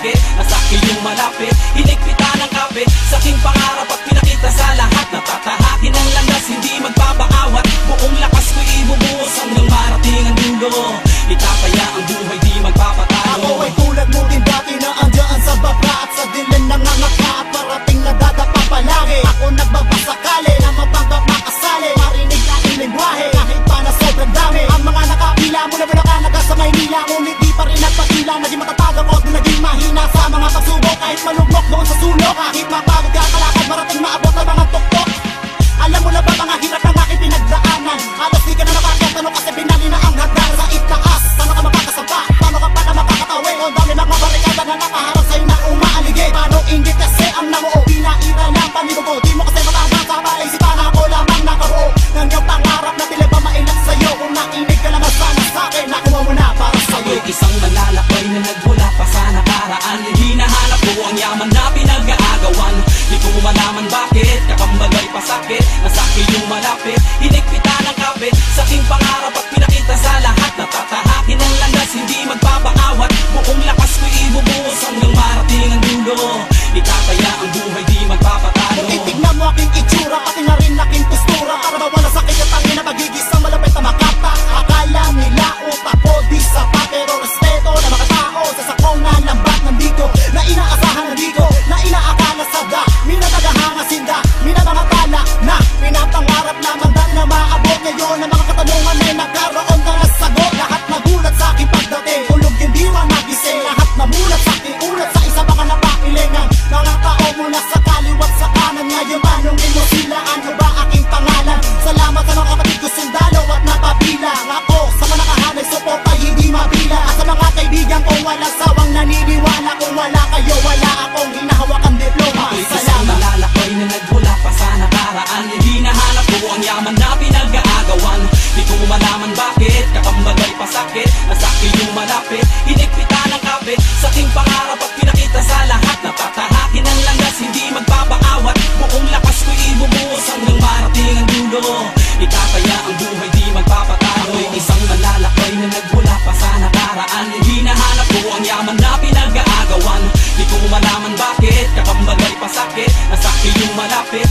sakit, nasa akin yung malapit. Hinigpitan ng kape sa aking pangarap at pinakita sa lahat na tatahakin ang landas, hindi magpapaawat. Buong lakas ko ibubuhos hanggang marating ang dulo. Itataya ang buhay, di magpapatalo. Ako ay tulad mo din dati na andyan sa baba at sa dilim nangangaka at parating na dadapa palagi. Ako nagbabasakali na matanggap makasali, marinig aking lingwahe kahit pa na sobrang dami. Ang mga nakapila mula Bulacan sa Maynila, ngunit di pa rin nagpakila. Naging matatag ako at naging mahina sa mga pagsubok. Kahit malugmok doon sa sulok, kahit mapagod ka kalakad, marating maabot ang mga tuktok. Alam mo na ba mga hirap ng aking pinagdaanan? Halos di ka na nakakatano kasi binali na ang hagdan sa itaas. Paano ka makakasaba? Paano ka pa na makakatawi? O dami lang mga barikada na nakaharap sa'yo na umaaligid. Paano inggit kasi ang namuo? Pinaira lang panibo ko. Di mo kasi makakasa pa isipan ako lamang nakabuo ng iyong pangarap na tila pa mailat sa'yo. Kung nakinig ka lang sana sa'kin, nakuha mo na para sa'yo. Ako'y isang malalakbay na nagmula pa sa nakaraan. Hinahanap ko ang yaman na pinag-aagawan. Di ko malaman bakit kakambagay pa sakit, nasa akin yung malapit. Hinigpitan ng kape sa aking pangarap at pinakita sa lahat na tatahakin ang landas, hindi magpapaawat. Buong lakas ko ibubuhos hanggang marating ang dulo. Itataya ang buhay, di magpapatalo. Kung titignan mo aking itsura, pati na rin aking postura, para ba wala sakit at tangin na magigisang malapit na makata. Akala nila utak ko di sapat, pero respeto na mga tao sa sakong na lambat nandito, na inaasahan nandito, na inaakala sada, minatagahanga sinda, minamangakala na pinapangarap lamang dahil na maabot ngayon ang mga katanungan ay nagkaroon ka na sagot. Lahat nagulat sa aking pagdating, tulog yung diwa nagising. Lahat namulat sa aking ulat sa isa baka napakilingan. Mga tao mula sa kaliwat sa kanan, ngayon tanongin mo sila ano ba aking pangalan. Salamat sa mga kapatid ko sundalo at napabilang ako sa mga nakahanay support ay hindi mabila. At sa mga kaibigan ko walang sawang naniniwala, kung wala kayo wala akong hinahawakan diploma. Isang malalakbay na nagmula pa sa nakaraan. Hinahanap ko ang yaman na pinag-aagawan. Di ko malaman bakit kakambagay pa sakit, nasa akin yung malapit. Hinigpitan ng kape sa aking pangarap at pinakita sa lahat na tatahakin ang landas, hindi magpapaawat. Buong lakas ko ibubuhos hanggang marating ang dulo. Itataya ang buhay, di magpapatalo. Ako'y isang malalakbay na nagmula pa sa nakaraan. Hinahanap ko ang yaman na pinag-aagawan. Di ko malaman bakit kakambagay pa sakit, nasa akin yung malapit.